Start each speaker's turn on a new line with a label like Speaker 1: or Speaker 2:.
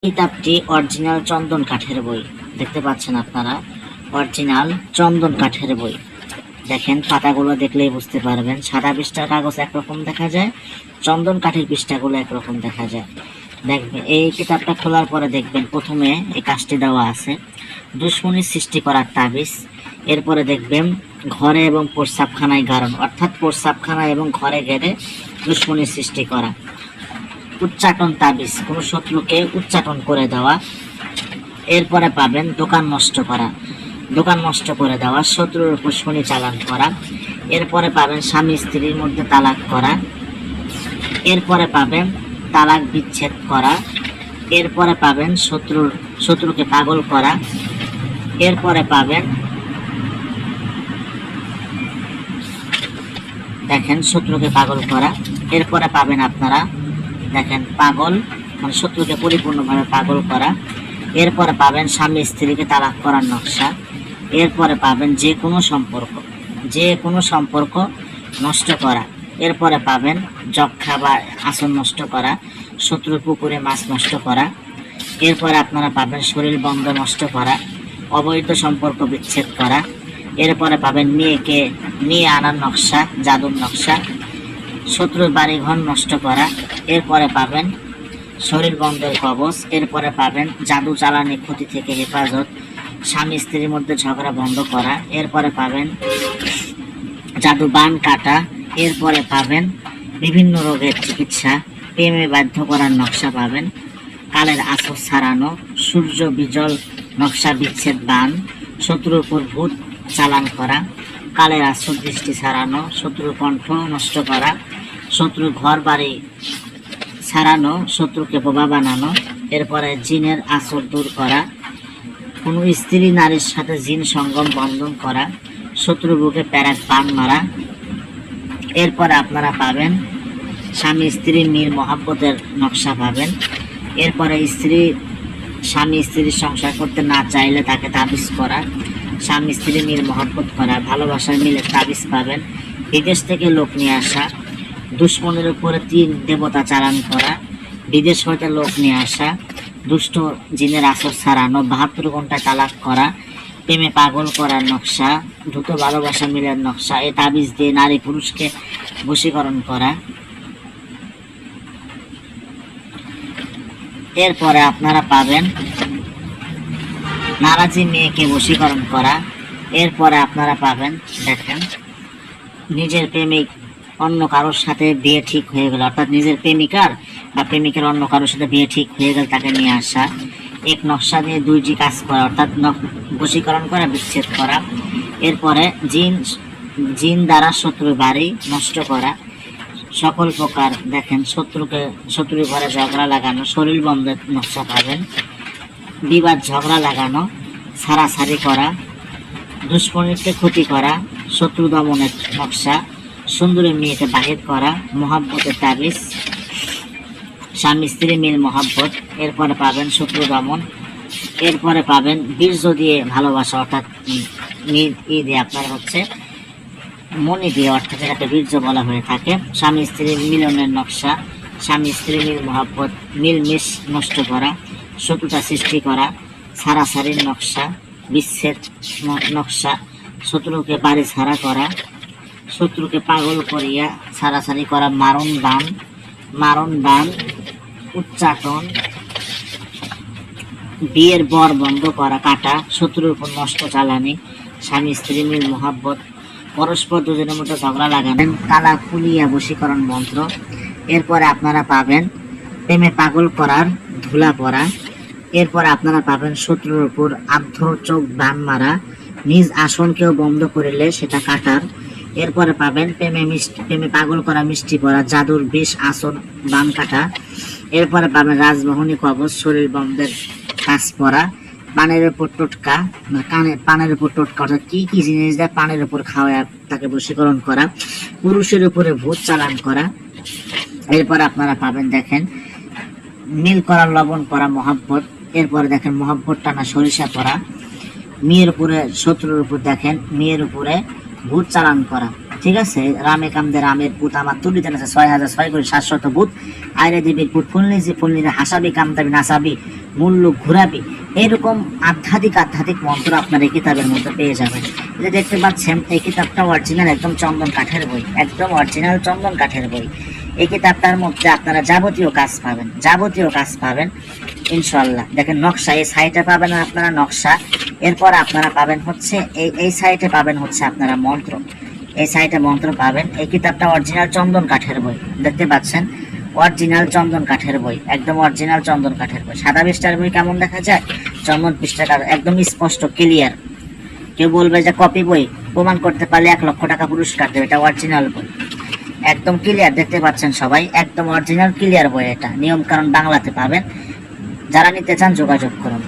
Speaker 1: কিতাবটি অরিজিনাল চন্দন কাঠের বই। দেখতে পাচ্ছেন আপনারা, অরিজিনাল চন্দন কাঠের বই। দেখেন পাতাগুলো দেখলেই বুঝতে পারবেন, সাদা পৃষ্ঠার কাগজ একরকম দেখা যায়, চন্দন কাঠের পৃষ্ঠাগুলো একরকম দেখা যায়। দেখবেন এই কিতাবটা খোলার পরে দেখবেন প্রথমে এই কাজটি দেওয়া আছে, দুশ্মনী সৃষ্টি করার তাবিজ। এরপরে দেখবেন ঘরে এবং প্রস্রাবখানায় গারণ, অর্থাৎ প্রস্রাবখানা এবং ঘরে গেলে দুশ্মনী সৃষ্টি করা। উচ্চাটন তাবিজ, কোনো শত্রুকে উচ্চাটন করে দেওয়া। এরপরে পাবেন দোকান নষ্ট করা, দোকান নষ্ট করে দেওয়া, শত্রুর উপর শনি চালান করা। এরপরে পাবেন স্বামী স্ত্রীর মধ্যে তালাক করা। এরপরে পাবেন তালাক বিচ্ছেদ করা। এরপরে পাবেন শত্রুকে পাগল করা। এরপরে পাবেন দেখেন শত্রুকে পাগল করা। এরপরে পাবেন আপনারা দেখেন পাগল, মানে শত্রুকে পরিপূর্ণভাবে পাগল করা। এরপরে পাবেন স্বামী স্ত্রীকে তালাক করার নকশা। এরপরে পাবেন যে কোনো সম্পর্ক নষ্ট করা। এরপরে পাবেন যক্ষা বা আসন নষ্ট করা, শত্রুর পুকুরে মাছ নষ্ট করা। এরপরে আপনারা পাবেন শরীর বন্ধ নষ্ট করা, অবৈধ সম্পর্ক বিচ্ছেদ করা। এরপরে পাবেন নিয়ে আনার নকশা, জাদুর নকশা, শত্রুর বাড়িঘর নষ্ট করা। এরপরে পাবেন শরীর বন্ধের কবচ। এরপরে পাবেন জাদু চালানি ক্ষতি থেকে হেফাজত, স্বামী স্ত্রীর মধ্যে ঝগড়া বন্ধ করা। এরপরে পাবেন জাদু বান কাটা। এরপরে পাবেন বিভিন্ন রোগের চিকিৎসা, প্রেমে বাধ্য করার নকশা পাবেন, কালের আঁচড় ছাড়ানো, সূর্য বিজল নকশা বিচ্ছেদ বান, শত্রুর উপর ভূত চালান করা, কালের আঁচড় দৃষ্টি ছাড়ানো, শত্রুর কণ্ঠ নষ্ট করা, শত্রুর ঘর বাড়ি ছাড়ানো, শত্রুকে বোবা বানানো। এরপরে জিনের আঁচড় দূর করা, কোনো স্ত্রী নারীর সাথে জিন সঙ্গম বন্ধন করা, শত্রু বুকে প্যারাক বান মারা। এরপরে আপনারা পাবেন স্বামী স্ত্রী মিল মহাব্বতের নকশা পাবেন। এরপরে স্বামী স্ত্রীর সংসার করতে না চাইলে তাকে তাবিজ করা, স্বামী স্ত্রী মিল মহাব্বত করা, ভালোবাসার মিলের তাবিজ পাবেন। বিদেশ থেকে লোক নিয়ে আসা, দুশ্মনের উপরে 3 দেবতা চালান করা, বিদেশ হইতে লোক নিয়ে আসা, দুষ্ট জিনের আসর ছাড়ানো, 72 ঘন্টায় তালাক করা, প্রেমে পাগল করার নকশা, দ্রুত ভালোবাসা মিলের নকশা। এই তাবিজ দিয়ে নারী পুরুষকে বশীকরণ করা। এরপরে আপনারা পাবেন নারাজি মেয়েকে বশীকরণ করা। এরপরে আপনারা পাবেন দেখেন নিজের প্রেমিক অন্য কারোর সাথে বিয়ে ঠিক হয়ে গেল, অর্থাৎ নিজের প্রেমিকার বা প্রেমিকের অন্য কারোর সাথে বিয়ে ঠিক হয়ে গেল, তাকে নিয়ে আসা। এক নকশা দিয়ে 2টি কাজ করা, অর্থাৎ বশীকরণ করা, বিচ্ছেদ করা। এরপরে জিন দ্বারা শত্রুর বাড়ি নষ্ট করা, সকল প্রকার দেখেন শত্রুর ঘরে ঝগড়া লাগানো, শরীর বন্ধের নকশা পাবেন, বিবাদ ঝগড়া লাগানো, ছাড়াছাড়ি করা, দুশ্মনীকে ক্ষতি করা, শত্রু দমনের নকশা, সুন্দরী মেয়েকে বাহির করা, মহাব্বতের তাবিজ, স্বামী স্ত্রী মিল মহাব্বত। এরপরে পাবেন শত্রু দমন। এরপরে পাবেন বীর্য দিয়ে ভালোবাসা, অর্থাৎ আপনার হচ্ছে মনি দিয়ে, অর্থাৎ যেটাকে বীর্য বলা হয়ে থাকে। স্বামী স্ত্রী মিলনের নকশা, স্বামী স্ত্রী মিল মহাব্বত, মিলমিশ নষ্ট করা, শত্রুতা সৃষ্টি করা, ছাড়াছাড়ির নকশা, বিচ্ছেদ নকশা, শত্রুকে বাড়ি ছাড়া করা, শত্রুকে পাগল করিয়া ছাড়াছাড়ি করা, মারণ বান, উচ্চাটন, বিয়ের বর বন্ধ করা, কাটা, শত্রুর উপর নষ্ট চালানি, স্বামী স্ত্রী মিল মহাব্বত, পরস্পর দুজনের মধ্যে ঝগড়া লাগাবেন, তালা খুলিয়া বশীকরণ মন্ত্র। এরপরে আপনারা পাবেন প্রেমে পাগল করার ধুলা পড়া। এরপরে আপনারা পাবেন শত্রুর উপর আব্ধ চোখ বান মারা, নিজ আসনকেও বন্ধ করিলে সেটা কাটার। এরপরে পাবেন প্রেমে পাগল করা, মিষ্টি পড়া, জাদুর বিষ আসন বান কাটা। এরপরে পাবেন রাজমোহনী কবচ, শরীর বন্ধের কাজ পড়া, পানের উপর টোটকা, পানের উপর টোটকা, অর্থাৎ কি জিনিস দেয় পানের উপর খাওয়া তাকে বশীকরণ করা, পুরুষের উপরে ভূত চালান করা। এরপর আপনারা পাবেন দেখেন মিল করা, লবণ করা, মহাব্বত। এরপরে দেখেন মহাব্বত টানা, সরিষা পড়া, মেয়ের উপরে শত্রুর উপর দেখেন মেয়ের উপরে ভূত চালান করা, ঠিক আছে। রামে কামদে রামের ভূত আমার তুলিতে আছে 6,600 করে 700 ভূত, আইরে দিবি ভূত ফুলনিজি ফুলনিরে হাসাবি কামদাবি নাচাবি মুল্লুক ঘুরাবি, এরকম আধ্যাত্মিক মন্ত্র আপনার এই কিতাবের মধ্যে পেয়ে যাবেন। এটা দেখতে পাচ্ছেন এই কিতাবটা অরিজিনাল একদম চন্দন কাঠের বই, একদম অরিজিনাল চন্দন কাঠের বই। এই কিতাবটার মধ্যে আপনারা যাবতীয় কাজ পাবেন ইনশাল্লাহ। দেখেন নকশা, এই সাইটে পাবেন আপনারা নকশা, এরপর আপনারা পাবেন হচ্ছে এই সাইটে পাবেন হচ্ছে আপনারা মন্ত্র, এই সাইটে মন্ত্র পাবেন। এই কিতাবটা অরিজিনাল চন্দন কাঠের বই, দেখতে পাচ্ছেন অরিজিনাল চন্দন কাঠের বই, একদম অরিজিনাল চন্দন কাঠের বই। সাদা পৃষ্ঠার বই কেমন দেখা যায়, চন্দন পৃষ্ঠাটা একদম স্পষ্ট ক্লিয়ার। কেউ বলবে যে কপি বই, প্রমাণ করতে পারলে 1 লক্ষ টাকা পুরস্কার দেবে। এটা অরিজিনাল বই, একদম ক্লিয়ার, দেখতে পাচ্ছেন সবাই, একদম অরিজিনাল ক্লিয়ার বই। এটা নিয়ম কারণ বাংলাতে পাবেন, যারা নিতে চান যোগাযোগ করুন।